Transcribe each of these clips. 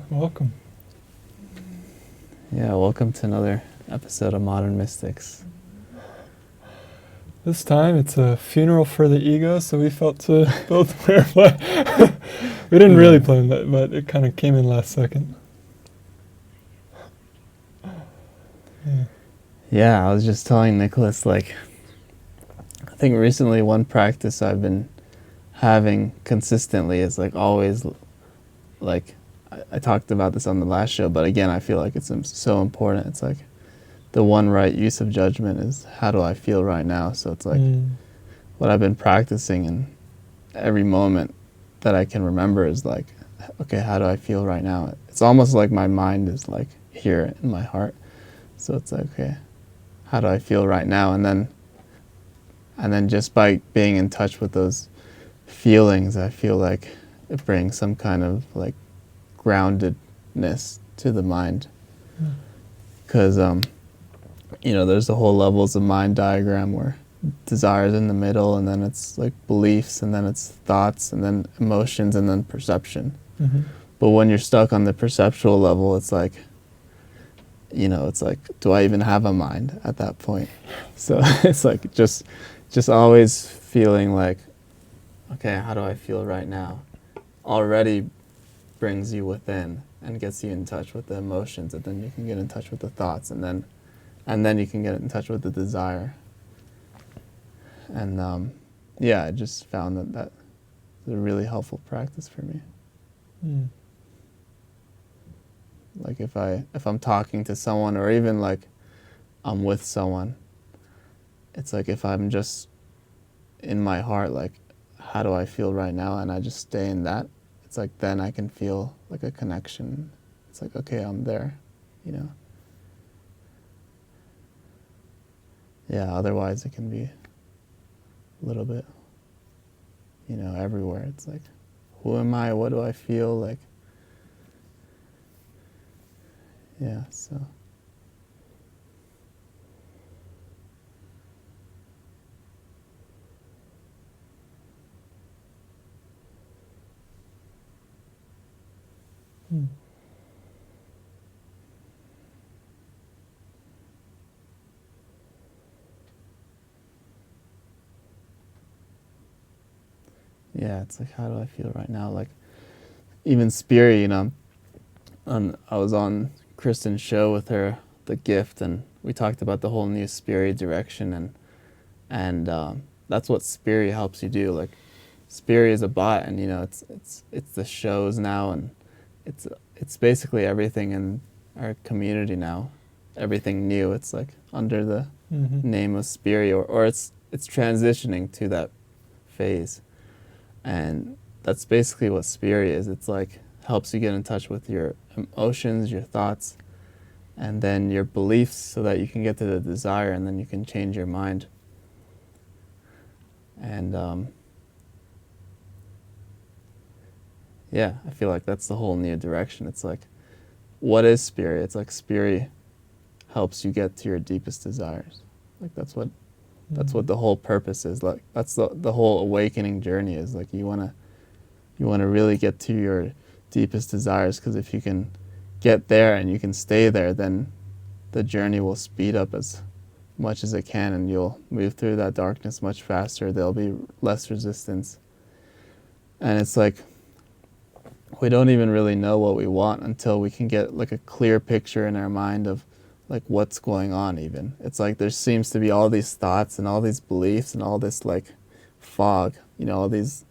Welcome. Yeah, welcome to another episode of Modern Mystics. This time it's a funeral for the ego, so we felt to both clarify. We didn't really plan that, but it kind of came in last second. Yeah, I was just telling Nicolas, I think recently one practice I've been having consistently is always, I talked about this on the last show, but again, I feel like it's so important. It's the one right use of judgment is how do I feel right now? So it's what I've been practicing in every moment that I can remember is okay, how do I feel right now? It's almost like my mind is here in my heart. So it's okay, how do I feel right now? And then just by being in touch with those feelings, I feel like it brings some kind of groundedness to the mind. Because there's the whole levels of mind diagram where desire is in the middle, and then it's beliefs, and then it's thoughts, and then emotions, and then perception. Mm-hmm. But when you're stuck on the perceptual level, it's do I even have a mind at that point? So it's just always feeling okay, how do I feel right now? Already brings you within and gets you in touch with the emotions, and then you can get in touch with the thoughts, and then you can get in touch with the desire. And I just found that's a really helpful practice for me. If I'm talking to someone, or even I'm with someone, it's if I'm just in my heart, how do I feel right now? And I just stay in that. It's then I can feel a connection. It's okay, I'm there, Yeah, otherwise it can be a little bit, everywhere. It's who am I? What do I feel? Yeah, so. Yeah, it's how do I feel right now? Even Spiri, I was on Kristen's show with her, The Gift, and we talked about the whole new Spiri direction, and that's what Spiri helps you do. Spiri is a bot, and it's the shows now, and it's basically everything in our community now, everything new. It's under the name of Spiri, or it's transitioning to that phase. And that's basically what Spiri is. It's helps you get in touch with your emotions, your thoughts, and then your beliefs, so that you can get to the desire, and then you can change your mind. And I feel that's the whole new direction. It's what is Spiri? It's Spiri helps you get to your deepest desires. That's what the whole purpose is. That's the whole awakening journey is. You want to really get to your deepest desires, because if you can get there and you can stay there, then the journey will speed up as much as it can, and you'll move through that darkness much faster. There'll be less resistance. And it's we don't even really know what we want until we can get a clear picture in our mind of what's going on. Even it's there seems to be all these thoughts and all these beliefs and all this fog, all these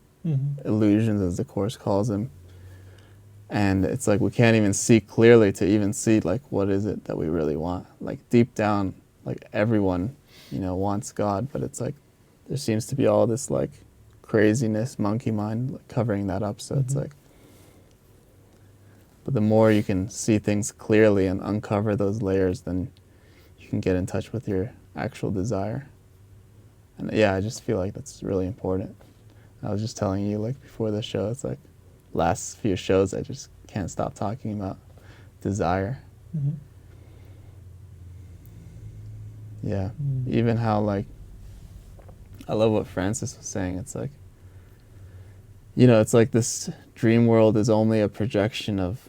illusions, as the Course calls them. And it's we can't even see clearly to even see what is it that we really want. Deep down, everyone wants God, but it's there seems to be all this craziness, monkey mind covering that up. So it's but the more you can see things clearly and uncover those layers, then you can get in touch with your actual desire. And I just feel that's really important. I was just telling you before the show, it's last few shows I just can't stop talking about desire. Even how I love what Francis was saying. It's it's like this dream world is only a projection of,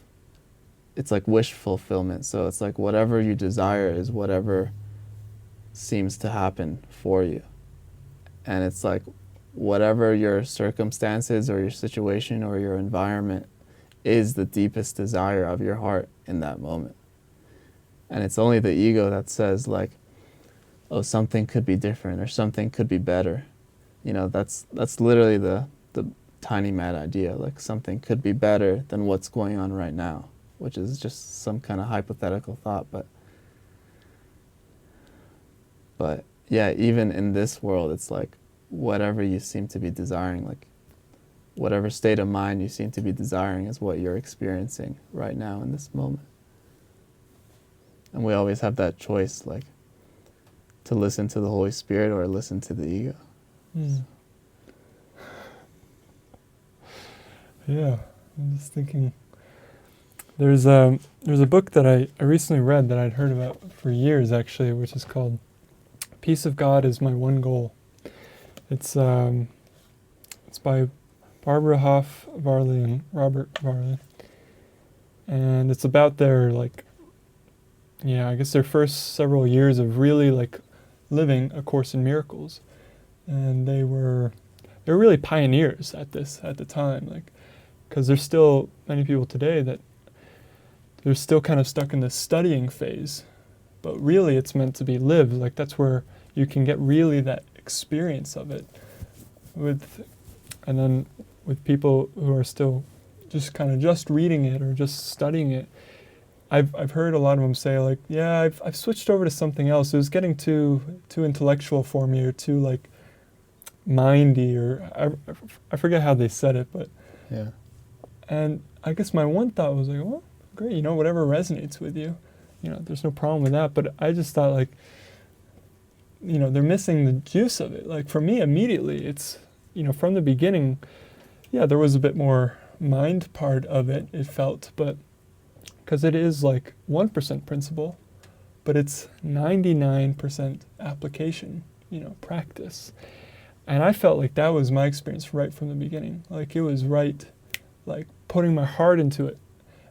it's like wish fulfillment. So it's like whatever you desire is whatever seems to happen for you. And it's like whatever your circumstances or your situation or your environment is the deepest desire of your heart in that moment. And it's only the ego that says like, oh, something could be different or something could be better. That's literally the tiny mad idea, like something could be better than what's going on right now, which is just some kind of hypothetical thought. But yeah, even in this world, it's like whatever you seem to be desiring, like whatever state of mind you seem to be desiring is what you're experiencing right now in this moment. And we always have that choice, like to listen to the Holy Spirit or listen to the ego. Yeah, I'm just thinking. There's a book that I recently read that I'd heard about for years actually, which is called "Peace of God is My One Goal." It's by Barbara Hoff Varley and Robert Varley, and it's about their I guess their first several years of really like living A Course in Miracles, and they were really pioneers at this at the time, like. Because there's still many people today that they're still kind of stuck in this studying phase, but really it's meant to be lived. Like that's where you can get really that experience of it. And then with people who are still just kind of just reading it or just studying it, I've heard a lot of them say like, yeah, I've switched over to something else. It was getting too intellectual for me or too like mindy, or I forget how they said it, but yeah. And I guess my one thought was like, well, great, whatever resonates with you, there's no problem with that. But I just thought like, they're missing the juice of it. Like for me, immediately, it's, from the beginning, yeah, there was a bit more mind part of it, it felt, but because it is like 1% principle, but it's 99% application, practice. And I felt like that was my experience right from the beginning. Like it was right, like putting my heart into it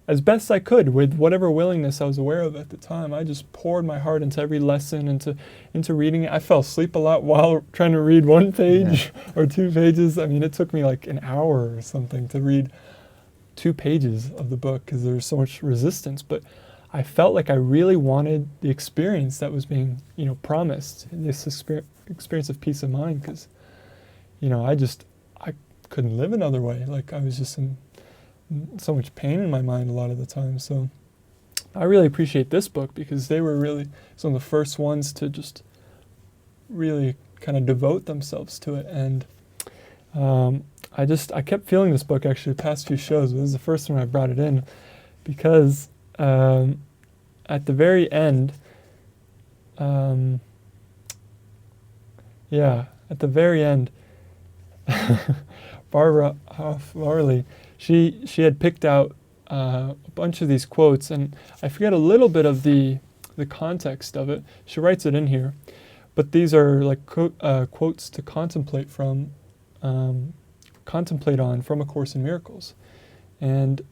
as best I could with whatever willingness I was aware of at the time. I just poured my heart into every lesson, into reading it. I fell asleep a lot while trying to read one page or 2 pages. I mean, it took me like an hour or something to read 2 pages of the book because there was so much resistance. But I felt like I really wanted the experience that was being, promised, this experience of peace of mind, because, I couldn't live another way. Like I was just in so much pain in my mind a lot of the time. So I really appreciate this book because they were really some of the first ones to just really kind of devote themselves to it. And I kept feeling this book actually the past few shows. This is the first time I brought it in because at the very end, at the very end, Barbara Hoff Varley, she had picked out a bunch of these quotes, and I forget a little bit of the context of it. She writes it in here, but these are like quotes to contemplate on from A Course in Miracles. And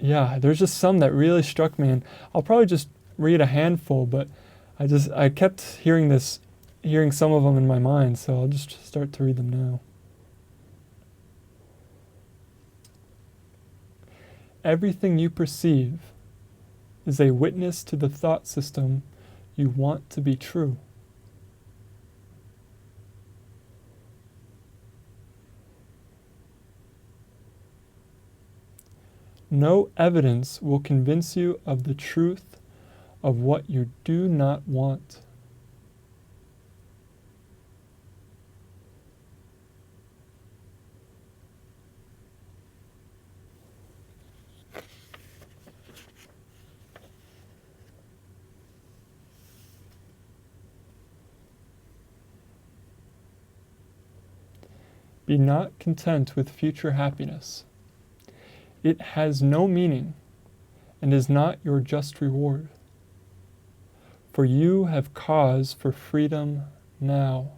yeah, there's just some that really struck me, and I'll probably just read a handful, but I kept hearing some of them in my mind, so I'll just start to read them now. Everything you perceive is a witness to the thought system you want to be true. No evidence will convince you of the truth of what you do not want. Be not content with future happiness. It has no meaning and is not your just reward. For you have cause for freedom now.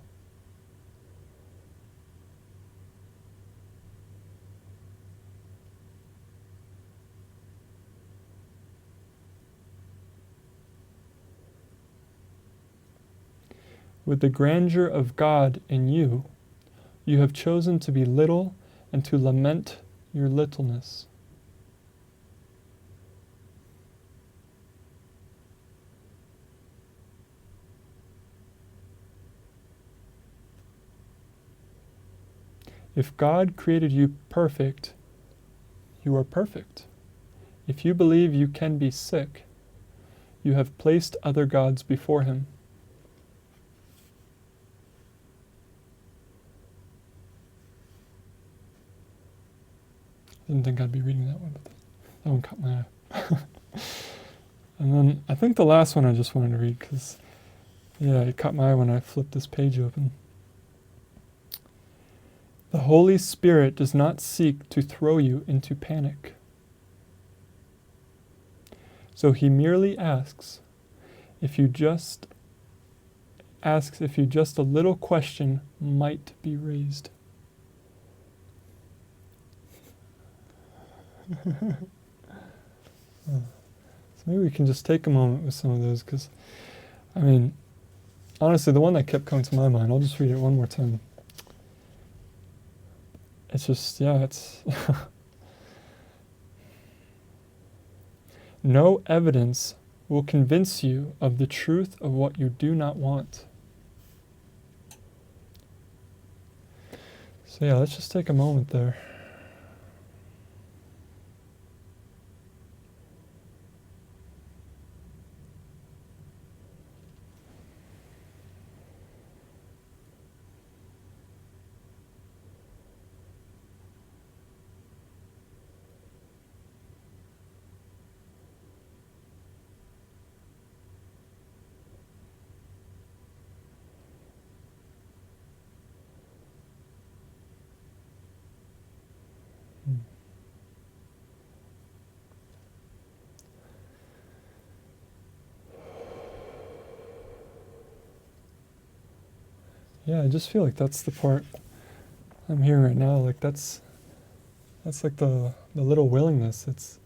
with the grandeur of God in you, you have chosen to be little and to lament your littleness. If God created you perfect, you are perfect. If you believe you can be sick, you have placed other gods before him. I didn't think I'd be reading that one, but that one caught my eye. And then I think the last one I just wanted to read because, yeah, it caught my eye when I flipped this page open. The Holy Spirit does not seek to throw you into panic. So he merely asks if you just a little question might be raised. So maybe we can just take a moment with some of those, because, I mean, honestly, the one that kept coming to my mind, I'll just read it one more time. It's just, yeah, it's... No evidence will convince you of the truth of what you do not want. So yeah, let's just take a moment there. Yeah, I just feel like that's the part I'm hearing right now. Like that's like the little willingness. It's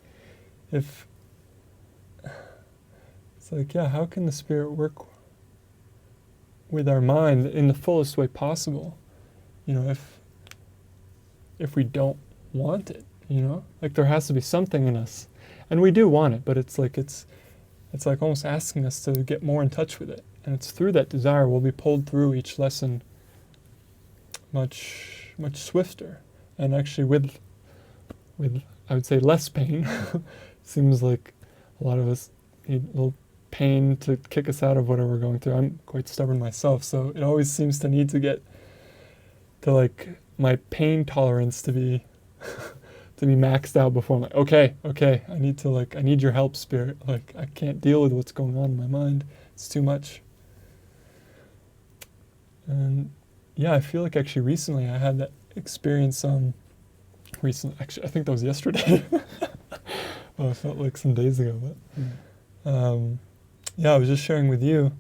like, yeah, how can the Spirit work with our mind in the fullest way possible? You know, if we don't want it, you know? Like there has to be something in us. And we do want it, but it's like almost asking us to get more in touch with it. And it's through that desire we'll be pulled through each lesson much swifter, and actually with I would say less pain. Seems like a lot of us need a little pain to kick us out of whatever we're going through. I'm quite stubborn myself, so it always seems to need to get to like my pain tolerance to be to be maxed out before I'm like, okay, I need your help, Spirit. Like I can't deal with what's going on in my mind. It's too much. And yeah, I feel like actually recently I had that experience. Recently, actually, I think that was yesterday. Well, it felt like some days ago, but yeah, I was just sharing with you,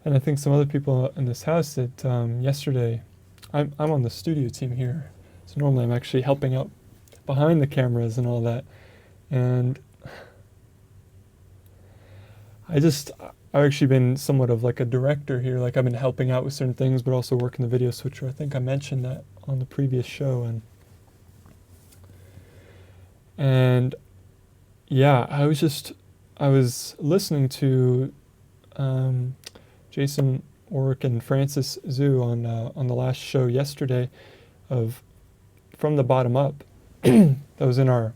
and I think some other people in this house that yesterday, I'm on the studio team here, so normally I'm actually helping out behind the cameras and all that, and I've actually been somewhat of like a director here. Like I've been helping out with certain things, but also working the video switcher. I think I mentioned that on the previous show. And yeah, I was listening to Jason Orrick and Francis Zhu on the last show yesterday of From the Bottom Up. That was in our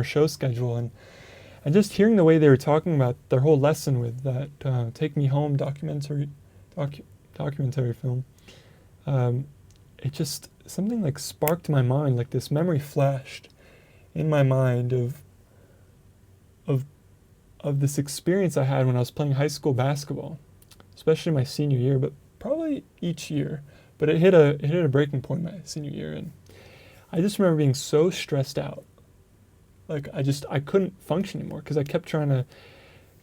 show schedule, and just hearing the way they were talking about their whole lesson with that Take Me Home documentary film, it just, something like sparked my mind, like this memory flashed in my mind of this experience I had when I was playing high school basketball, especially my senior year, but probably each year. But it hit a breaking point my senior year, and I just remember being so stressed out. Like I couldn't function anymore because I kept trying to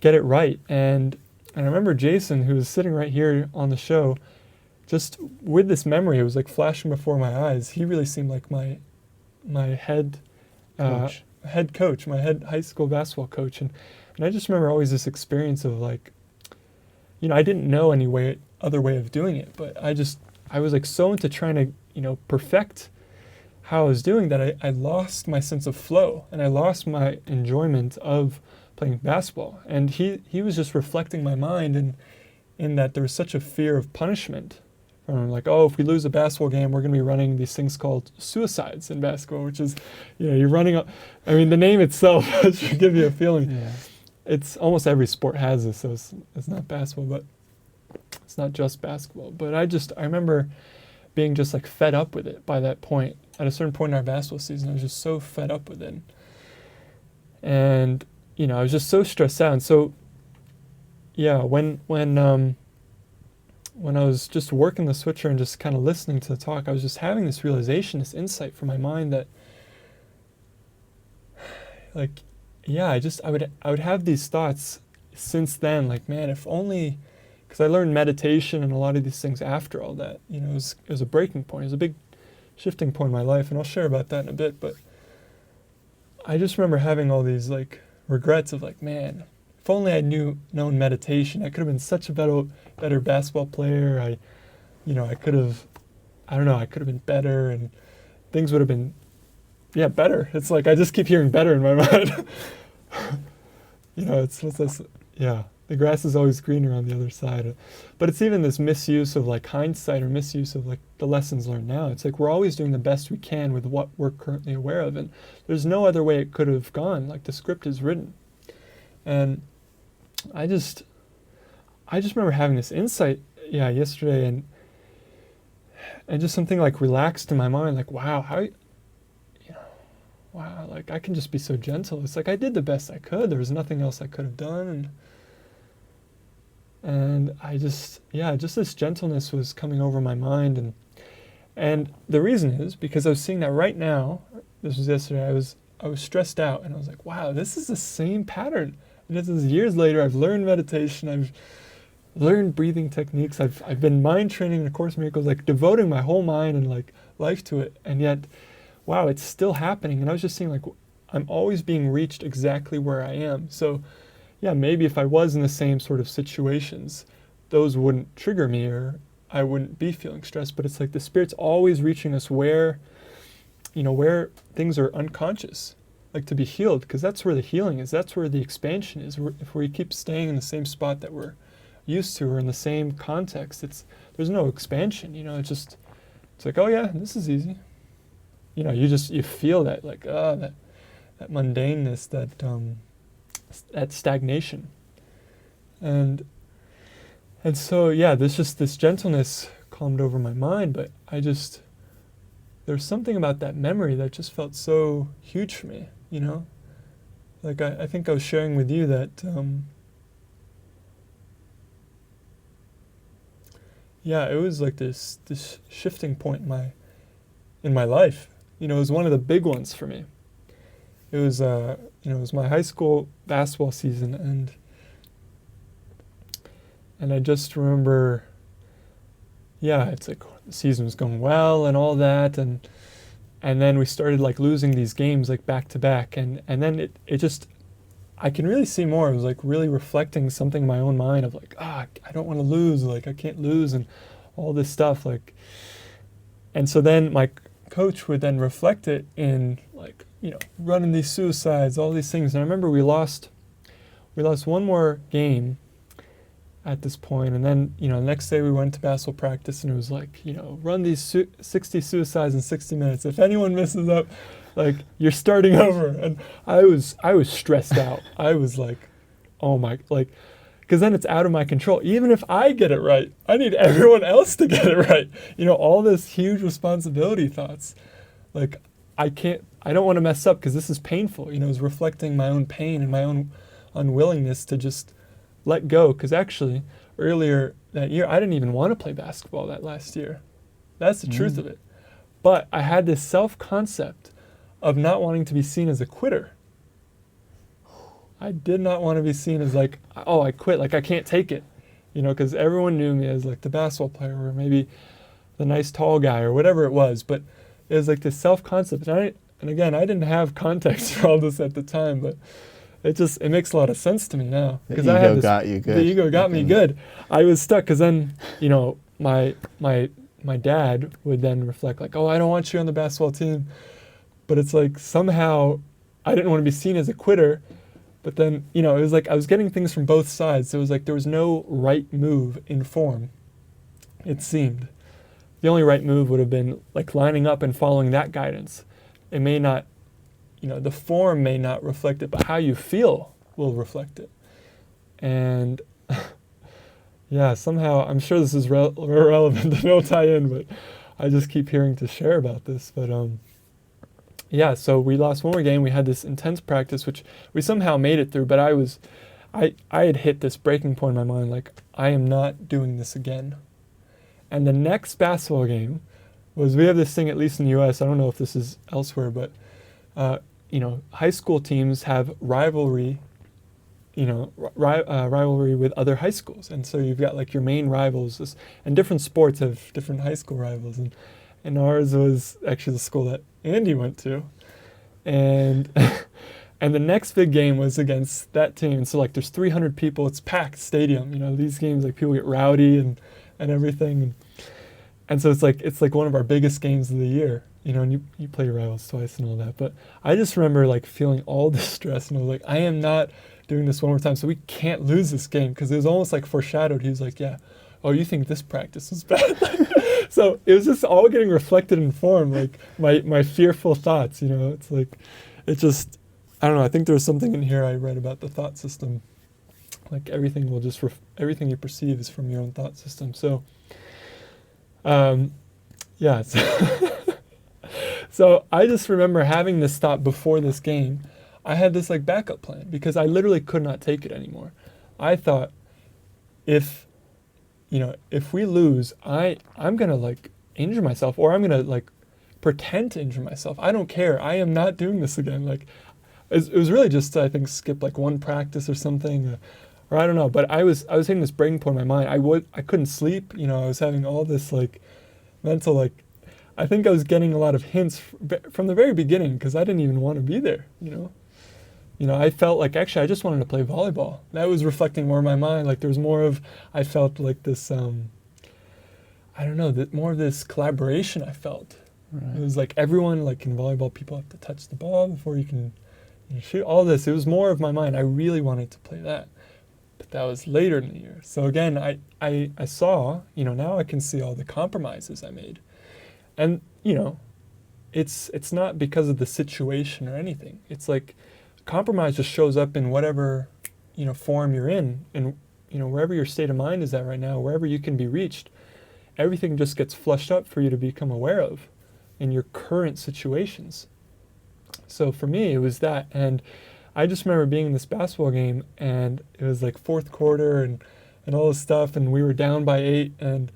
get it right. And I remember Jason, who was sitting right here on the show, just with this memory, it was like flashing before my eyes. He really seemed like my head coach, my head high school basketball coach. And I just remember always this experience of like, you know, I didn't know any way other way of doing it. But I was like so into trying to, perfect how I was doing that I lost my sense of flow, and I lost my enjoyment of playing basketball. And he was just reflecting my mind, and in that there was such a fear of punishment from like, oh, if we lose a basketball game, we're going to be running these things called suicides in basketball, which is, you're running up. I mean, the name itself should give you a feeling. Yeah. It's almost every sport has this, so it's not basketball, but it's not just basketball. But I remember being just like fed up with it by that point. At a certain point in our basketball season, I was just so fed up with it. And, I was just so stressed out. And so, yeah, when I was just working the switcher and just kind of listening to the talk, I was just having this realization, this insight from my mind that, like, yeah, I would have these thoughts since then, like, man, if only, because I learned meditation and a lot of these things after all that, it was a breaking point. It was a big shifting point in my life, and I'll share about that in a bit. But I just remember having all these like regrets of like, man, if only I known meditation, I could have been such a better basketball player. I could have, I could have been better, and things would have been, better. It's like I just keep hearing better in my mind. It's what's this? Yeah, the grass is always greener on the other side. But it's even this misuse of like hindsight, or misuse of like the lessons learned now. It's like we're always doing the best we can with what we're currently aware of, and there's no other way it could have gone. Like the script is written, and I just remember having this insight, yesterday, and just something like relaxed in my mind, like, wow, wow, like I can just be so gentle. It's like I did the best I could. There was nothing else I could have done, and I just this gentleness was coming over my mind, and the reason is because I was seeing that right now. This was yesterday. I was stressed out, and I was like, wow, this is the same pattern. And this is years later. I've learned meditation. I've learned breathing techniques. I've been mind training in A Course in Miracles, like devoting my whole mind and like life to it, and yet, wow, it's still happening. And I was just seeing like I'm always being reached exactly where I am. So, yeah, maybe if I was in the same sort of situations, those wouldn't trigger me, or I wouldn't be feeling stressed. But it's like the Spirit's always reaching us where things are unconscious, like to be healed, because that's where the healing is. That's where the expansion is. If we keep staying in the same spot that we're used to, or in the same context, there's no expansion. It's like, oh yeah, this is easy. You feel that like that mundaneness, that stagnation, and so this gentleness calmed over my mind. But there's something about that memory that just felt so huge for me. Like I think I was sharing with you that it was like this shifting point in my life. It was one of the big ones for me. It was it was my high school basketball season, and I just remember, it's like the season was going well and all that, and then we started like losing these games like back to back, and then it just, I can really see more. It was like really reflecting something in my own mind of like, I don't want to lose, like I can't lose, and all this stuff, like, and so then my coach would then reflect it in like, running these suicides, all these things. And I remember we lost one more game at this point, and then the next day we went to basketball practice, and it was like, run these 60 suicides in 60 minutes. If anyone messes up, like, you're starting over. And I was stressed out. I was like, oh my, like, because then it's out of my control. Even if I get it right, I need everyone else to get it right. All this huge responsibility thoughts. Like, I don't want to mess up because this is painful. It was reflecting my own pain and my own unwillingness to just let go. Because actually, earlier that year, I didn't even want to play basketball that last year. That's the truth of it. But I had this self-concept of not wanting to be seen as a quitter. I did not want to be seen as like, oh, I quit, like I can't take it, because everyone knew me as like the basketball player, or maybe the nice tall guy, or whatever it was. But it was like this self-concept, and again, I didn't have context for all this at the time, but it makes a lot of sense to me now. The Because I had ego this, got you good. the ego got me good. I was stuck because then, my dad would then reflect like, oh, I don't want you on the basketball team. But it's like somehow I didn't want to be seen as a quitter. But then, it was like I was getting things from both sides. It was like there was no right move in form, it seemed. The only right move would have been like lining up and following that guidance. It may not, the form may not reflect it, but how you feel will reflect it. And yeah, somehow, I'm sure this is irrelevant, to tie in, but I just keep hearing to share about this. But yeah, so we lost one more game. We had this intense practice, which we somehow made it through, but I had hit this breaking point in my mind, like, I am not doing this again. And the next basketball game was, we have this thing, at least in the US, I don't know if this is elsewhere, but, high school teams have rivalry, rivalry with other high schools. And so you've got like your main rivals, and different sports have different high school rivals. And ours was actually the school that Andy went to. And and the next big game was against that team. And so like there's 300 people, it's packed stadium, these games, like people get rowdy and everything. And so it's like one of our biggest games of the year, and you play your rivals twice and all that. But I just remember like feeling all this stress, and I was like, I am not doing this one more time, so we can't lose this game, because it was almost like foreshadowed. He was like, yeah, oh, you think this practice was bad? So it was just all getting reflected in form, like my fearful thoughts, it's like, it just, I don't know, I think there was something in here I read about the thought system, like everything will just, everything you perceive is from your own thought system. So, yeah, so I just remember having this thought before this game. I had this like backup plan, because I literally could not take it anymore. I thought, if we lose, I'm gonna like injure myself, or I'm gonna like pretend to injure myself. I don't care. I am not doing this again. Like, it was really just, I think, skip like one practice or something, or I don't know. But I was hitting this breaking point in my mind. I couldn't sleep. I was having all this like mental, like, I think I was getting a lot of hints from the very beginning, because I didn't even want to be there. I felt like actually I just wanted to play volleyball. That was reflecting more in my mind. Like there was more of, I felt like this, I don't know, more of this collaboration I felt. Right. It was like everyone, like in volleyball, people have to touch the ball before you can shoot, all this. It was more of my mind. I really wanted to play that. But that was later in the year. So again, I saw, now I can see all the compromises I made. And, it's not because of the situation or anything. It's like, compromise just shows up in whatever, form you're in, and, wherever your state of mind is at right now, wherever you can be reached, everything just gets flushed up for you to become aware of in your current situations. So for me, it was that. And I just remember being in this basketball game, and it was like fourth quarter and all this stuff, and we were down by 8, and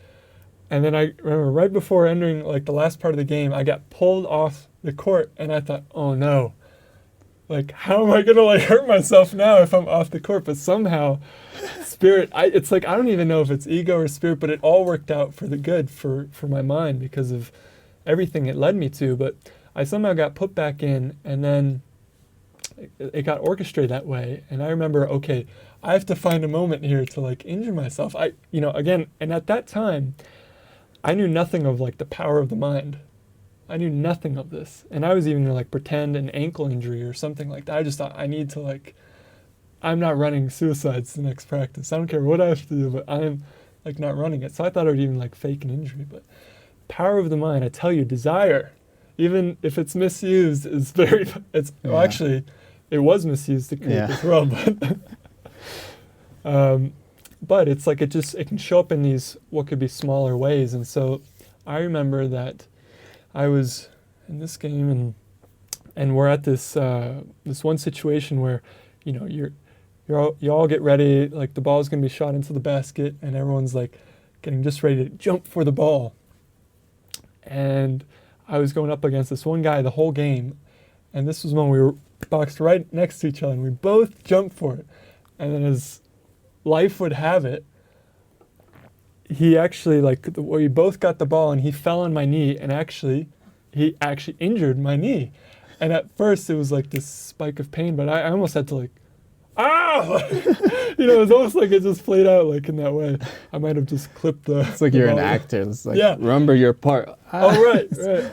then I remember right before entering like the last part of the game, I got pulled off the court, and I thought, oh no. Like, how am I going to like hurt myself now if I'm off the court? But somehow, spirit, it's like, I don't even know if it's ego or spirit, but it all worked out for the good for my mind, because of everything it led me to. But I somehow got put back in, and then it got orchestrated that way. And I remember, okay, I have to find a moment here to like injure myself. Again, and at that time, I knew nothing of like the power of the mind. I knew nothing of this. And I was even going to like pretend an ankle injury or something like that. I just thought I need to like, I'm not running suicides the next practice. I don't care what I have to do, but I'm like not running it. So I thought I would even like fake an injury. But power of the mind, I tell you, desire, even if it's misused, is very, well, actually, it was misused to create this world. But it's like, it can show up in these, what could be smaller ways. And so I remember that I was in this game, and we're at this this one situation where, you all get ready, like the ball's gonna be shot into the basket, and everyone's like getting just ready to jump for the ball. And I was going up against this one guy the whole game, and this was when we were boxed right next to each other, and we both jumped for it. And then as life would have it, he actually, we both got the ball, and he fell on my knee, and he actually injured my knee. And at first it was like this spike of pain, but I almost had to like ah, you know, it's almost like it just played out like in that way. I might have just clipped the. It's like the you're an volume. actor. It's like, Yeah. remember your part. Oh, right, right.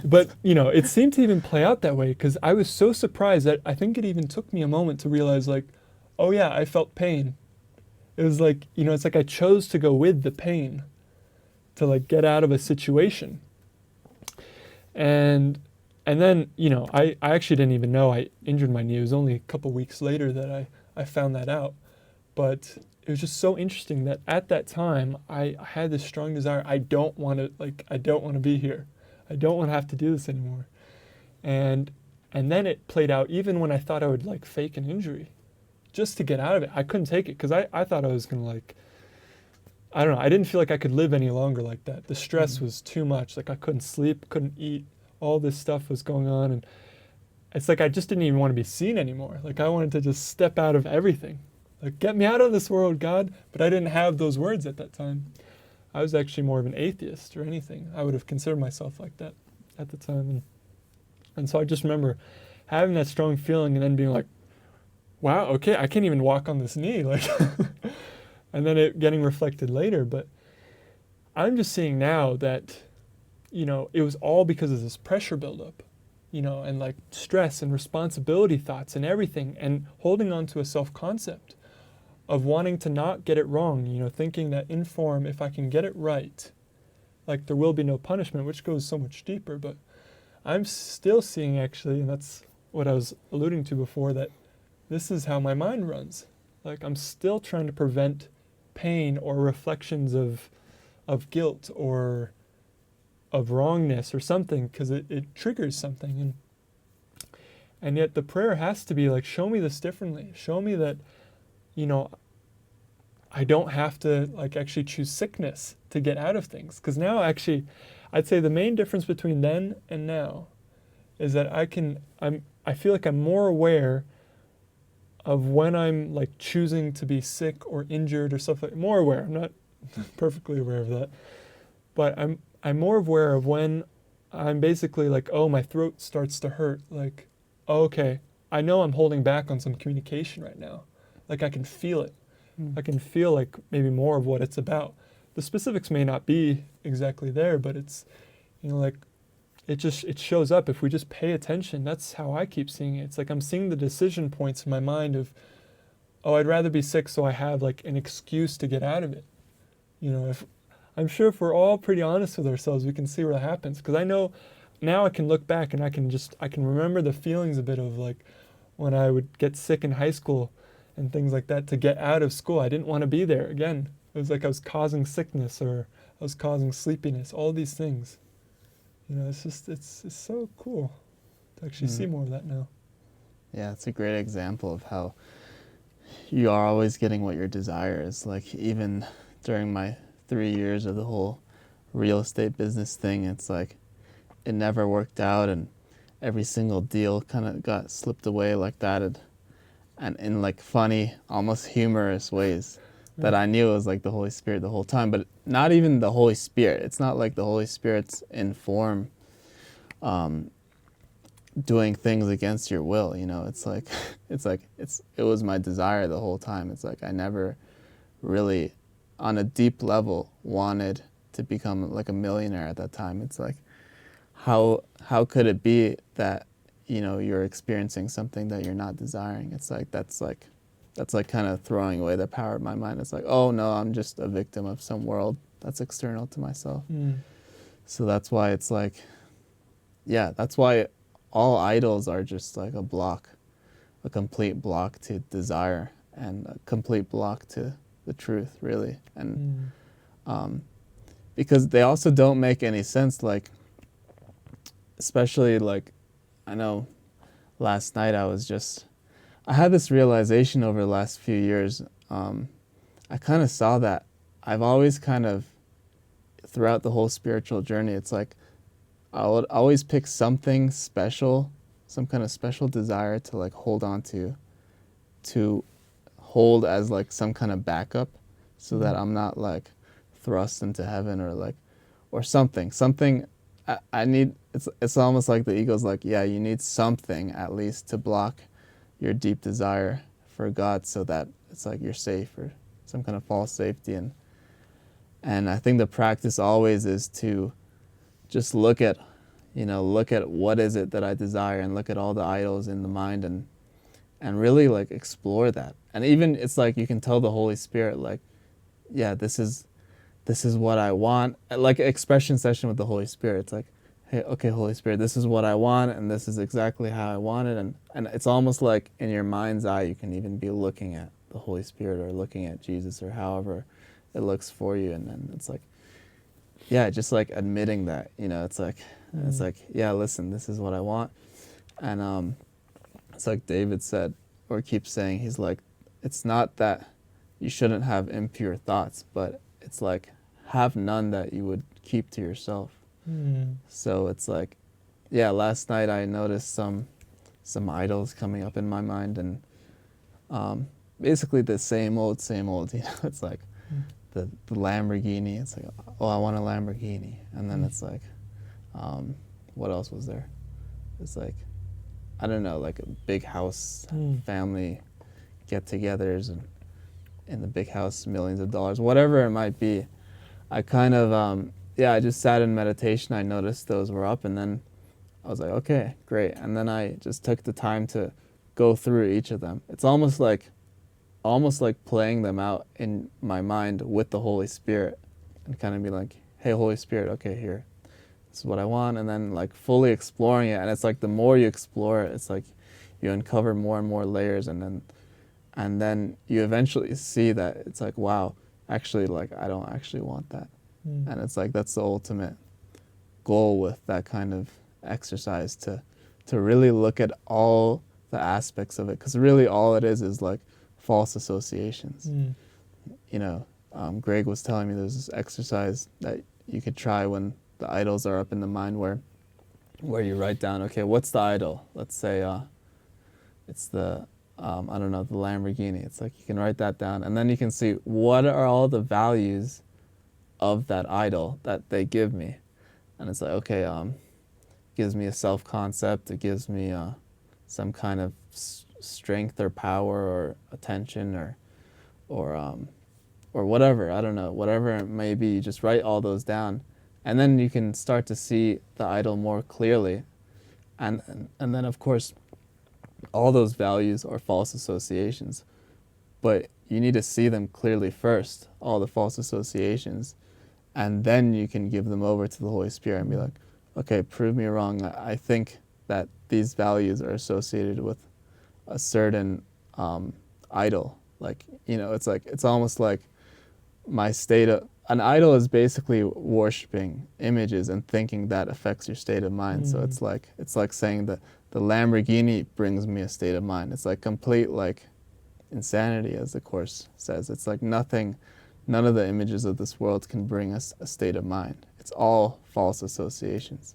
But, you know, it seemed to even play out that way because I was so surprised that I think it even took me a moment to realize, like, oh, yeah, I felt pain. It was like, you know, it's like I chose to go with the pain to, like, get out of a situation. And then, you know, I actually didn't even know I injured my knee. It was only a couple weeks later that I found that out. But it was just so interesting that at that time I had this strong desire. I don't want to be here. I don't want to have to do this anymore. And then it played out even when I thought I would like fake an injury just to get out of it. I couldn't take it because I thought I was going to like, I don't know. I didn't feel like I could live any longer like that. The stress was too much. Like I couldn't sleep, couldn't eat. All this stuff was going on. And it's like I just didn't even want to be seen anymore. Like I wanted to just step out of everything. Like, get me out of this world, God. But I didn't have those words at that time. I was actually more of an atheist or anything. I would have considered myself like that at the time. And so I just remember having that strong feeling and then being like, wow, okay, I can't even walk on this knee. Like, and then it getting reflected later. But I'm just seeing now that, you know, it was all because of this pressure buildup, you know, and like stress and responsibility thoughts and everything, and holding on to a self-concept of wanting to not get it wrong, you know, thinking that in form, if I can get it right, like there will be no punishment, which goes so much deeper. But I'm still seeing actually, and that's what I was alluding to before, that this is how my mind runs. Like I'm still trying to prevent pain or reflections of guilt or of wrongness or something, because it triggers something. And yet the prayer has to be like, show me this differently. Show me that, you know, I don't have to like actually choose sickness to get out of things. Because now actually, I'd say the main difference between then and now is that I feel like I'm more aware of when I'm like choosing to be sick or injured or stuff like, more aware. I'm not perfectly aware of that, but I'm more aware of when I'm basically like, oh, my throat starts to hurt. Like, oh, okay, I know I'm holding back on some communication right now. Like I can feel it. I can feel like maybe more of what it's about. The specifics may not be exactly there, but it's, you know, like it shows up if we just pay attention. That's how I keep seeing it. It's like I'm seeing the decision points in my mind of, oh, I'd rather be sick so I have like an excuse to get out of it. You know, I'm sure if we're all pretty honest with ourselves, we can see where that happens. Because I know now I can look back and I can remember the feelings a bit of like when I would get sick in high school and things like that to get out of school. I didn't want to be there again. It was like I was causing sickness or I was causing sleepiness, all these things. You know, it's just, it's so cool to actually see more of that now. Yeah, it's a great example of how you are always getting what your desire is. Like even during my 3 years of the whole real estate business thing, it's like it never worked out and every single deal kind of got slipped away like that. And in like funny, almost humorous ways that I knew it was like the Holy Spirit the whole time, but not even the Holy Spirit. It's not like the Holy Spirit's in form doing things against your will, you know. It's like it was my desire the whole time. It's like I never really on a deep level wanted to become like a millionaire at that time. It's like how could it be that, you know, you're experiencing something that you're not desiring? It's like that's like kind of throwing away the power of my mind. It's like, oh no, I'm just a victim of some world that's external to myself. So that's why it's like, yeah, that's why all idols are just like a block, a complete block to desire and a complete block to the truth, really. And because they also don't make any sense. Like, especially like, I know last night I had this realization over the last few years. I kind of saw that I've always kind of, throughout the whole spiritual journey, it's like I would always pick something special, some kind of special desire to like hold on to hold as like some kind of backup so that I'm not like thrust into heaven or something I need. It's almost like the ego's like, yeah, you need something at least to block your deep desire for God so that it's like you're safe, or some kind of false safety. And I think the practice always is to just look at what is it that I desire, and look at all the idols in the mind, and really like explore that. And even it's like you can tell the Holy Spirit, like, yeah, this is what I want. Like expression session with the Holy Spirit. It's like, hey, okay, Holy Spirit, this is what I want, and this is exactly how I want it. And it's almost like in your mind's eye, you can even be looking at the Holy Spirit, or looking at Jesus, or however it looks for you. And then it's like, yeah, just like admitting that, it's like, yeah, listen, this is what I want. And it's like David said, or keeps saying, he's like, it's not that you shouldn't have impure thoughts, but it's like, have none that you would keep to yourself. So it's like, yeah, last night I noticed some idols coming up in my mind, and basically the same old, it's like the Lamborghini. It's like, oh, I want a Lamborghini. And then it's like, what else was there? It's like, I don't know, like a big house, family get-togethers, and in the big house, millions of dollars, whatever it might be. I kind of, I just sat in meditation. I noticed those were up, and then I was like, okay, great. And then I just took the time to go through each of them. It's almost like playing them out in my mind with the Holy Spirit, and kind of be like, hey, Holy Spirit, okay, here, this is what I want. And then like fully exploring it. And it's like the more you explore it, it's like you uncover more and more layers, and then you eventually see that it's like, wow, actually, like, I don't actually want that. And it's like, that's the ultimate goal with that kind of exercise, to really look at all the aspects of it, because really all it is like false associations. Greg was telling me there's this exercise that you could try when the idols are up in the mind, where you write down, okay, what's the idol? Let's say it's the I don't know, the Lamborghini. It's like you can write that down, and then you can see what are all the values of that idol that they give me. And it's like, okay, gives me a self-concept. It gives me some kind of strength or power or attention or whatever. I don't know, whatever it may be. You just write all those down, and then you can start to see the idol more clearly. And then of course, all those values are false associations, but you need to see them clearly first, all the false associations, and then you can give them over to the Holy Spirit and be like, okay, prove me wrong. I think that these values are associated with a certain idol. Like, it's like, it's almost like my state of, an idol is basically worshiping images and thinking that affects your state of mind. So it's like saying that the Lamborghini brings me a state of mind. It's like complete like insanity, as the Course says. It's like none of the images of this world can bring us a state of mind. It's all false associations.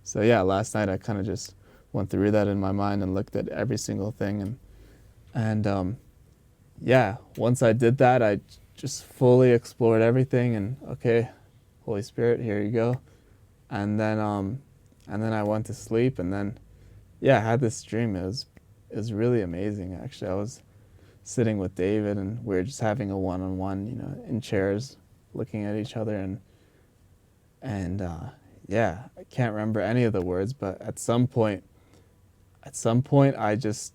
So yeah, last night I kind of just went through that in my mind and looked at every single thing, and yeah, once I did that, I just fully explored everything, and okay, Holy Spirit, here you go. And then I went to sleep, and then yeah, I had this dream. It was really amazing, actually. I was sitting with David, and we were just having a one-on-one, in chairs, looking at each other, and yeah, I can't remember any of the words, but at some point I just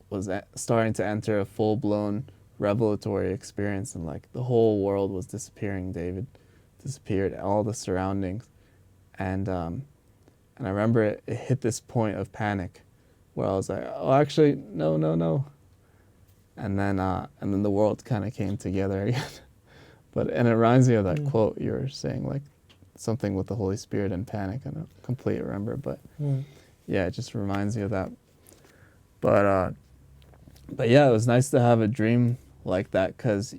was starting to enter a full-blown revelatory experience, and like the whole world was disappearing. David disappeared, all the surroundings, and I remember it hit this point of panic where I was like, oh, actually, no. And then the world kind of came together again. And it reminds me of that quote you were saying, like something with the Holy Spirit and panic. I don't completely remember, but yeah, it just reminds me of that. But yeah, it was nice to have a dream like that, because,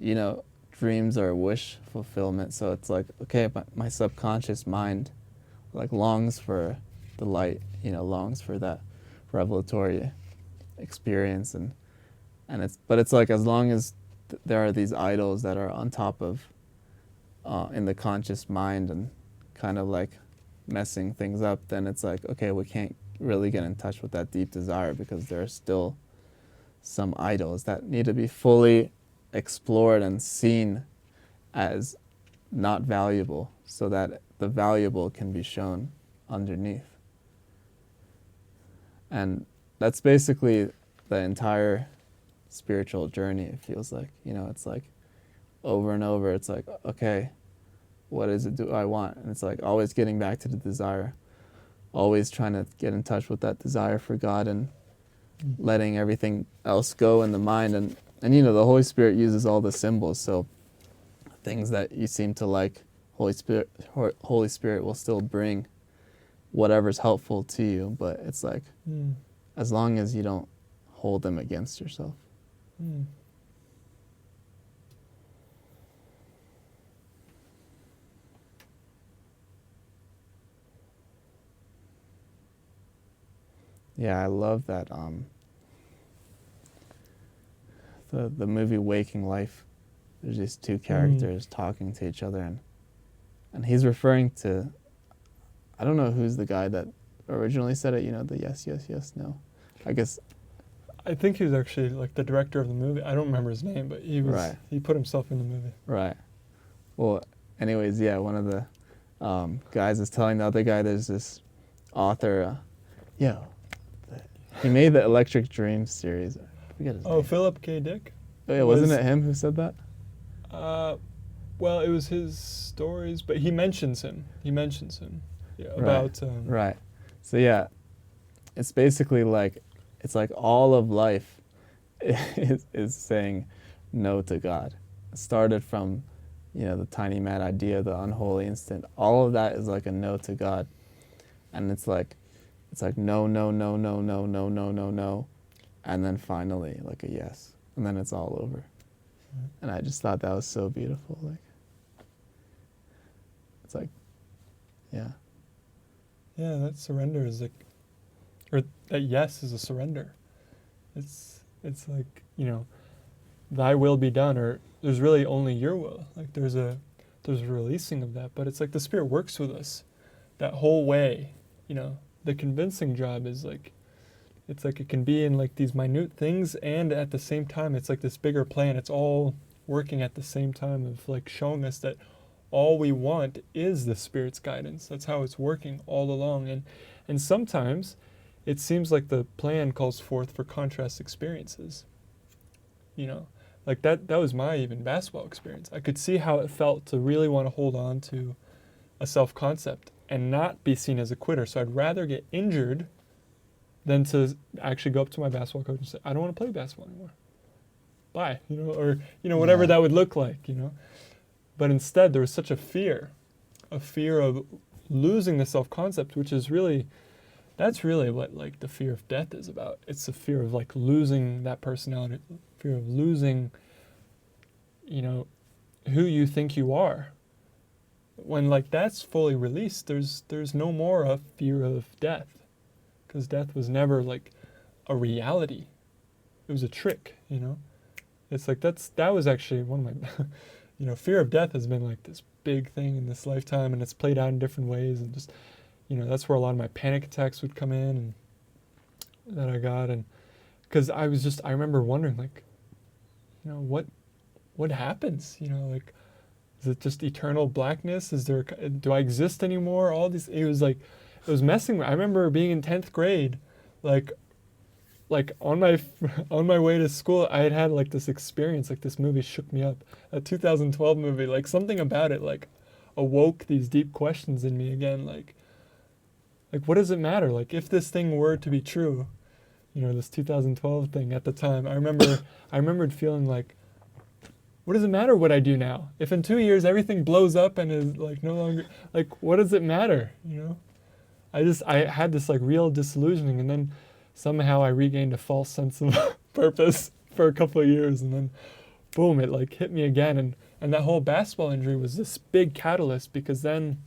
dreams are wish fulfillment. So it's like, okay, my subconscious mind like longs for the light, longs for that revelatory experience, and it's like, as long as there are these idols that are on top of in the conscious mind and kind of like messing things up, then it's like, okay, we can't really get in touch with that deep desire, because there are still some idols that need to be fully explored and seen as not valuable, so that the valuable can be shown underneath. And that's basically the entire spiritual journey, it feels like. It's like over and over, it's like, okay, what is it do I want? And it's like always getting back to the desire, always trying to get in touch with that desire for God and letting everything else go in the mind. And the Holy Spirit uses all the symbols, so things that you seem to like, Holy Spirit will still bring whatever's helpful to you, but it's like, as long as you don't hold them against yourself. Yeah, I love that. The movie Waking Life, there's these two characters talking to each other, and he's referring to, I don't know who's the guy that originally said it, the yes, yes, yes, no. I think he was actually like the director of the movie. I don't remember his name, but he was Right. He put himself in the movie. Right. Well, anyways, yeah, one of the guys is telling the other guy, there's this author, he made the Electric Dreams series. I forget his name. Philip K. Dick? Oh, yeah, wasn't it him who said that? Well, it was his stories, but he mentions him. Yeah, Right. about... Right. So, yeah, it's basically like, it's like all of life is saying no to God. It started from, the tiny mad idea, the unholy instant. All of that is like a no to God. And it's like no, no, no, no, no, no, no, no, no. And then finally, like a yes. And then it's all over. And I just thought that was so beautiful. Like, it's like, yeah. Yeah, that surrender is like, or that yes is a surrender. It's like, thy will be done, or there's really only your will. Like there's a releasing of that, but it's like the Spirit works with us that whole way. The convincing job is like, it's like it can be in like these minute things, and at the same time it's like this bigger plan. It's all working at the same time of like showing us that all we want is the Spirit's guidance. That's how it's working all along. And sometimes it seems like the plan calls forth for contrast experiences. Like that was my even basketball experience. I could see how it felt to really want to hold on to a self-concept and not be seen as a quitter. So I'd rather get injured than to actually go up to my basketball coach and say, I don't want to play basketball anymore. Bye. Or whatever that would look like, But instead there was such a fear of losing the self-concept, which is really, that's really what like the fear of death is about. It's the fear of like losing that personality, fear of losing, who you think you are. When like that's fully released, there's no more a fear of death, because death was never like a reality. It was a trick, It's like that was actually one of my, fear of death has been like this big thing in this lifetime, and it's played out in different ways, and just, that's where a lot of my panic attacks would come in, and that I got, and because I remember wondering like, what happens, like, is it just eternal blackness? Do I exist anymore? All these, it was messing with, I remember being in 10th grade, like on my way to school, I had like this experience, like this movie shook me up, a 2012 movie, like something about it like awoke these deep questions in me again, like what does it matter? Like if this thing were to be true, this 2012 thing at the time, I remembered feeling like, what does it matter what I do now? If in 2 years everything blows up and is like no longer, like what does it matter? I had this like real disillusioning, and then somehow I regained a false sense of purpose for a couple of years, and then boom, it like hit me again, and that whole basketball injury was this big catalyst, because then,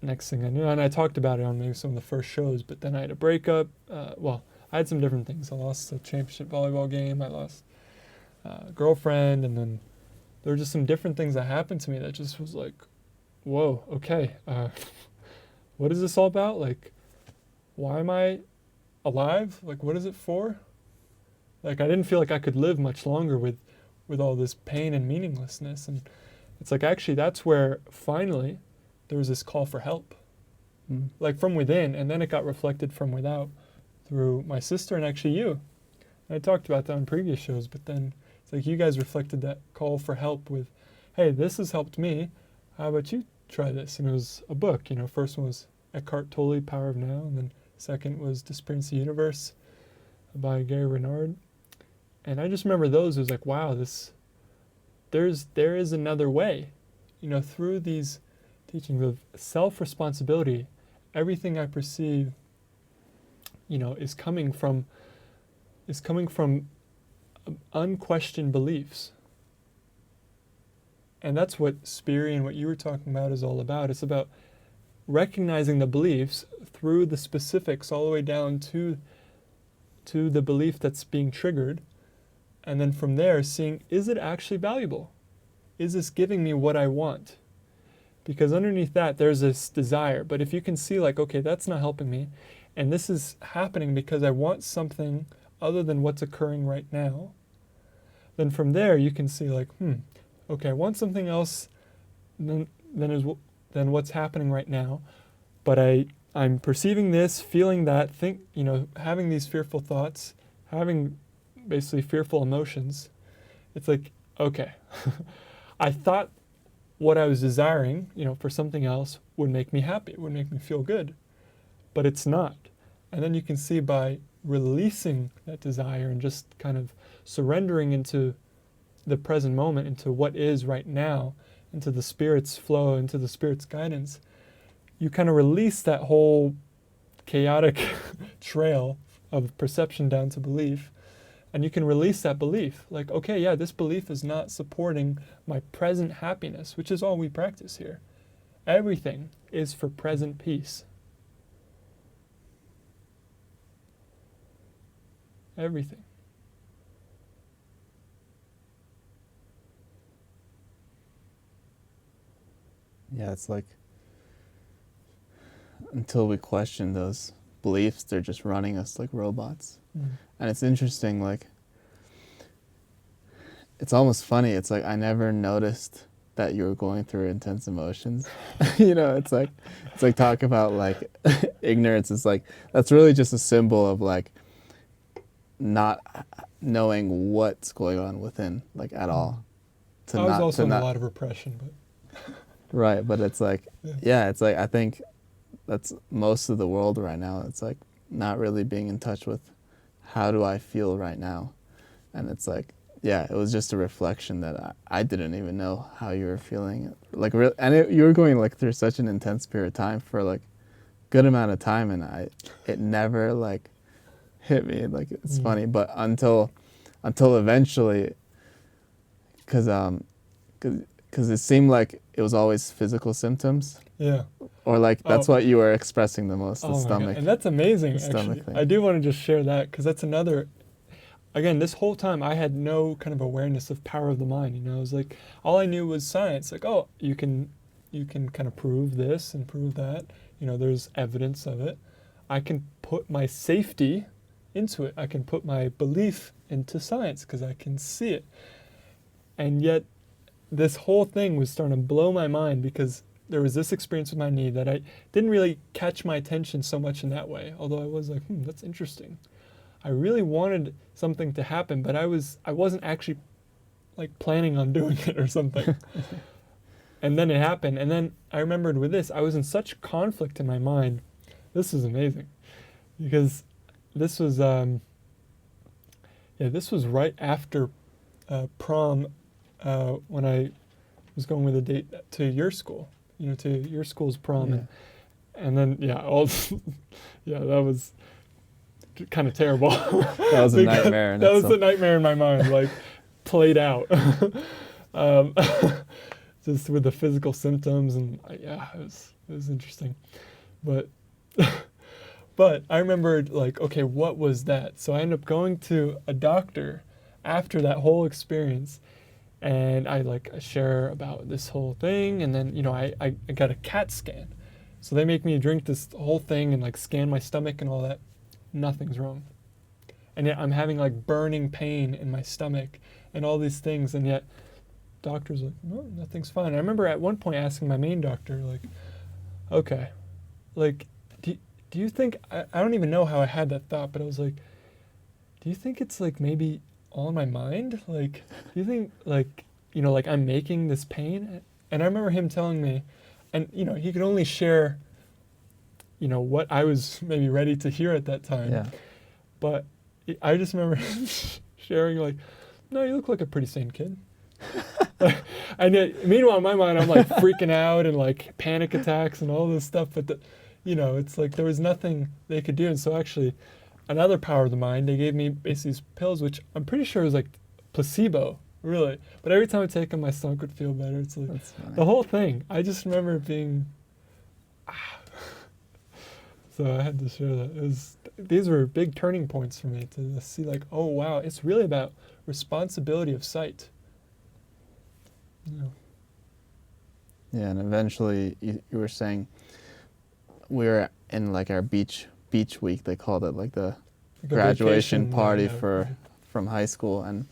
next thing I knew, and I talked about it on maybe some of the first shows, but then I had a breakup. I had some different things. I lost a championship volleyball game. I lost a girlfriend, and then there were just some different things that happened to me that just was like, whoa, okay, what is this all about? Like, why am I alive? Like, what is it for? Like I didn't feel like I could live much longer with all this pain and meaninglessness. And it's like actually that's where finally there was this call for help, like from within, and then it got reflected from without through my sister and actually you. And I talked about that on previous shows, but then it's like you guys reflected that call for help with, hey, this has helped me. How about you try this? And it was a book. You know, first one was Eckhart Tolle, Power of Now, and then second was Disappearance of the Universe by Gary Renard. And I just remember those. It was like, wow, there is another way. You know, through these teachings of self-responsibility, everything I perceive, you know, is coming from unquestioned beliefs. And that's what Spiri and what you were talking about is all about. It's about recognizing the beliefs through the specifics all the way down to the belief that's being triggered. And then from there, seeing, is it actually valuable? Is this giving me what I want? Because underneath that, there's this desire. But if you can see like, okay, that's not helping me, and this is happening because I want something other than what's occurring right now, then from there you can see like, okay, I want something else than what's happening right now, but I'm perceiving this, feeling that, having these fearful thoughts, having basically fearful emotions. It's like, okay, I thought what I was desiring, for something else would make me happy, would make me feel good, but it's not. And then you can see by releasing that desire and just kind of surrendering into the present moment, into what is right now, into the Spirit's flow, into the Spirit's guidance, you kind of release that whole chaotic trail of perception down to belief. And you can release that belief. Like, okay, yeah, this belief is not supporting my present happiness, which is all we practice here. Everything is for present peace. Everything. Yeah, it's like until we question those beliefs, they're just running us like robots. And it's interesting, like, it's almost funny. It's like I never noticed that you were going through intense emotions. It's like talk about like ignorance. It's like that's really just a symbol of like not knowing what's going on within, like at all. I was also in a lot of repression, but right, but it's like it's like I think that's most of the world right now. It's like not really being in touch with how do I feel right now, and it's like it was just a reflection that I didn't even know how you were feeling. Like you were going like through such an intense period of time for like good amount of time, and it never like hit me. Like it's funny, but until eventually, because it seemed like it was always physical symptoms. Yeah. Or like that's what you were expressing the most, the stomach. And that's amazing, actually. I do want to just share that because that's another. Again, this whole time I had no kind of awareness of power of the mind. I was like, all I knew was science. Like, oh, you can kind of prove this and prove that. There's evidence of it. I can put my safety into it. I can put my belief into science because I can see it. And yet, this whole thing was starting to blow my mind because there was this experience with my knee that I didn't really catch my attention so much in that way. Although I was like, that's interesting. I really wanted something to happen, but I wasn't actually like planning on doing it or something. And then it happened. And then I remembered with this, I was in such conflict in my mind. This is amazing because this was this was right after prom when I was going with a date to your school. To your school's prom, and then that was kind of terrible. That was a nightmare. That was a nightmare in my mind, like played out, just with the physical symptoms, and it was interesting, but I remembered like, okay, what was that? So I ended up going to a doctor after that whole experience. And I share about this whole thing, and then I got a CAT scan, so they make me drink this whole thing and like scan my stomach and all that. Nothing's wrong. and yet I'm having like burning pain in my stomach and all these things, and yet doctor's like, no, nothing's fine. I remember at one point asking my main doctor, like, okay, like, do you think, I don't even know how I had that thought, but I was like, do you think it's like maybe all in my mind? Like, do you think like, you know, like I'm making this pain? And I remember him telling me, and you know, he could only share, you know, what I was maybe ready to hear at that time. Yeah. But I just remember him sharing like, no, you look like a pretty sane kid. And yet, meanwhile, in my mind, I'm like freaking out and like panic attacks and all this stuff. But, you know, it's like there was nothing they could do. And so actually, another power of the mind, they gave me basically these pills, which I'm pretty sure was like placebo, really. But every time I take them, my stomach would feel better. It's like the whole thing. I just remember it being, so I had to share that. These were big turning points for me to see like, oh wow, it's really about responsibility of sight. Yeah. Yeah, and eventually you were saying we were in like our beach week. They called it like the graduation vacation, party yeah. from high school, and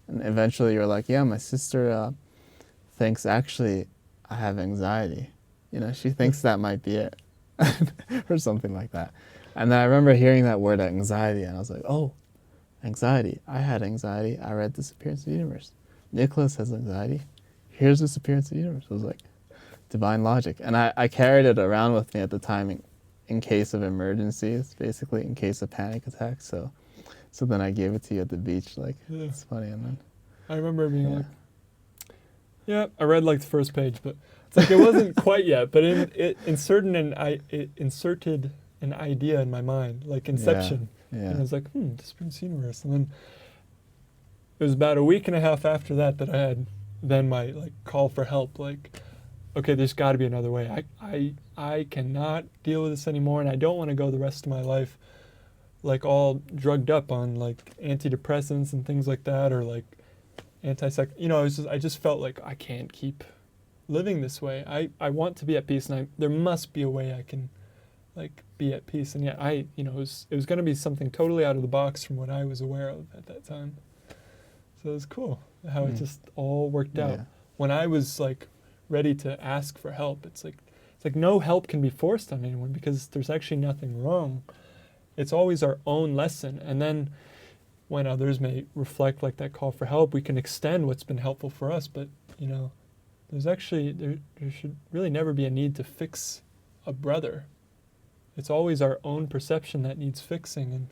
eventually you're like, yeah, my sister thinks actually I have anxiety. You know, she thinks that might be it, or something like that. And then I remember hearing that word anxiety, and I was like, oh, anxiety. I had anxiety. I read Disappearance of the Universe. Nicolas has anxiety. Here's Disappearance of the Universe. It was like divine logic. And I carried it around with me at the time in case of emergencies, basically, in case of panic attacks. So then I gave it to you at the beach. Like, Yeah. it's funny. And then I remember being like, yeah, I read like the first page, but it's like it wasn't quite yet. But it inserted an idea in my mind, like Inception. Yeah. And I was like, Disappearance of the Universe. And then it was about a week and a half after that I had then my like call for help. Like, okay, there's got to be another way. I cannot deal with this anymore, and I don't want to go the rest of my life like all drugged up on like antidepressants and things like that, or like you know, I just felt like I can't keep living this way. I want to be at peace, and there must be a way I can like be at peace. And yet you know, it was going to be something totally out of the box from what I was aware of at that time. So it was cool how it just all worked out. Yeah. When I was like ready to ask for help, it's like no help can be forced on anyone because there's actually nothing wrong. It's always our own lesson. And then when others may reflect like that call for help, we can extend what's been helpful for us. But, you know, there's actually, there should really never be a need to fix a brother. It's always our own perception that needs fixing.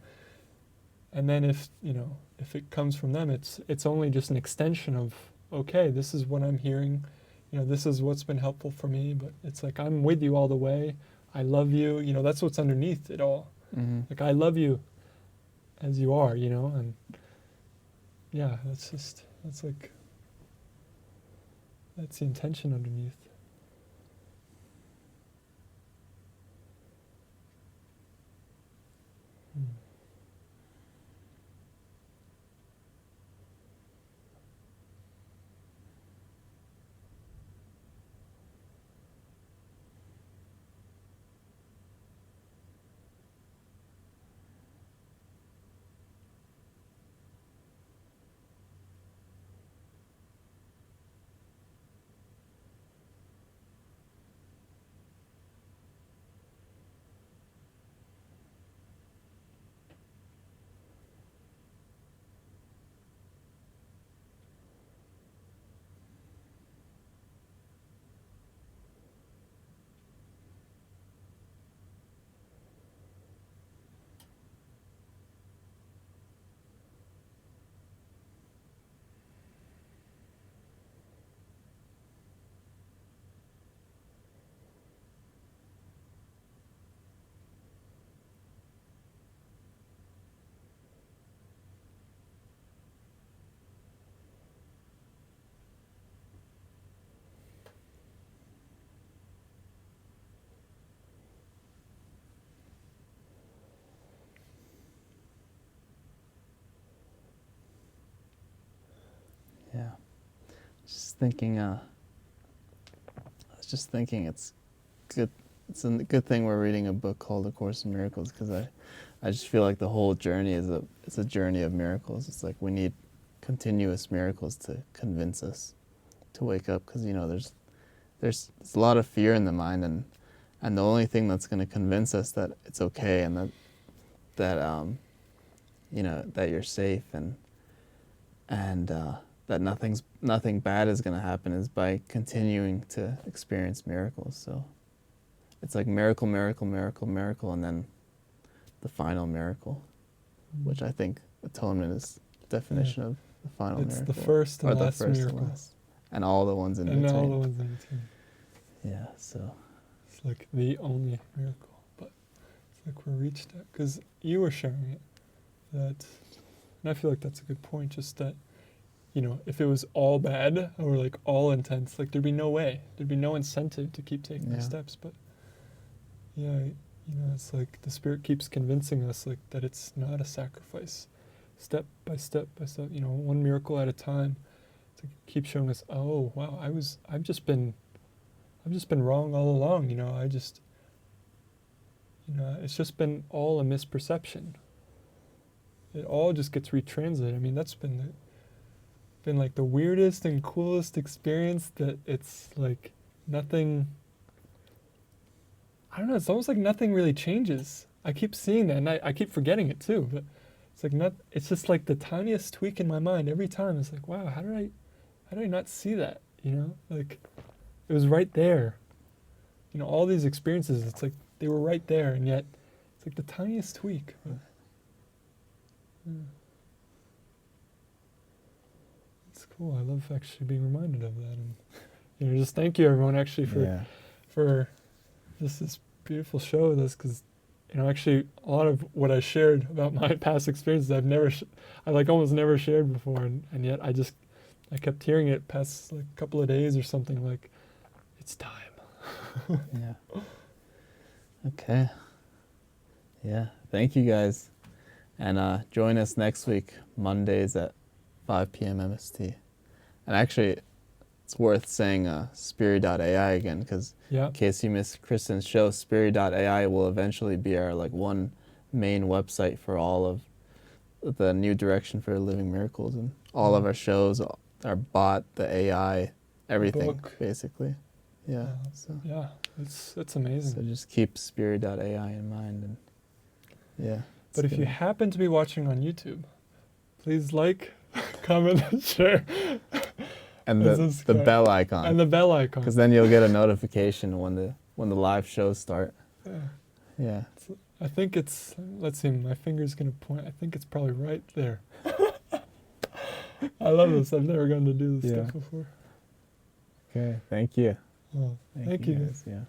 And then if, you know, if it comes from them, it's only just an extension of, okay, this is what I'm hearing. You know, this is what's been helpful for me. But it's like, I'm with you all the way. I love you. You know, that's what's underneath it all. Mm-hmm. Like, I love you as you are, you know, and yeah, that's the intention underneath. Yeah. I was just thinking it's good. It's a good thing we're reading a book called A Course in Miracles, because I just feel like the whole journey it's a journey of miracles. It's like we need continuous miracles to convince us to wake up, because there's a lot of fear in the mind, and the only thing that's going to convince us that it's okay and that that you're safe and that nothing bad is going to happen is by continuing to experience miracles. So it's like miracle, miracle, miracle, miracle, and then the final miracle, which I think atonement is the definition of the final miracle. It's the first and last miracle. And all the ones in between. And all the ones in between. Yeah, so. It's like the only miracle. But it's like we're reached it. Because you were sharing it. And I feel like that's a good point. Just that, if it was all bad or like all intense, like there'd be no way. There'd be no incentive to keep taking the steps. But yeah, it's like the Spirit keeps convincing us like that it's not a sacrifice. Step by step by step, one miracle at a time. To keep showing us, oh wow, I've just been wrong all along. It's just been all a misperception. It all just gets retranslated. I mean, that's been like the weirdest and coolest experience. That it's like nothing. I don't know. It's almost like nothing really changes. I keep seeing that, and I keep forgetting it too. But it's like it's just like the tiniest tweak in my mind every time. It's like, wow, how did I not see that? Like it was right there. All these experiences, it's like they were right there, and yet it's like the tiniest tweak. It's cool. I love actually being reminded of that, and just thank you everyone actually for this beautiful show with us, because actually a lot of what I shared about my past experiences I almost never shared before, and yet I kept hearing it past like a couple of days or something, like it's time. Yeah. Okay. Yeah. Thank you guys. And join us next week, Mondays at 5 p.m. MST. And actually, it's worth saying Spiri.ai again, because in case you missed Kristen's show, Spiri.ai will eventually be our one main website for all of the new direction for living miracles, and all of our shows, our bot, the AI, everything, basically. Yeah. It's amazing. So just keep Spiri.ai in mind, and yeah. But if you happen to be watching on YouTube, please like, comment, and share. And the bell icon. And the bell icon. Because then you'll get a notification when the live shows start. Yeah. I think it's, let's see, my finger's going to point. I think it's probably right there. I love this. I've never gotten to do this stuff before. Okay, thank you. Well, thank you. Guys. Yeah.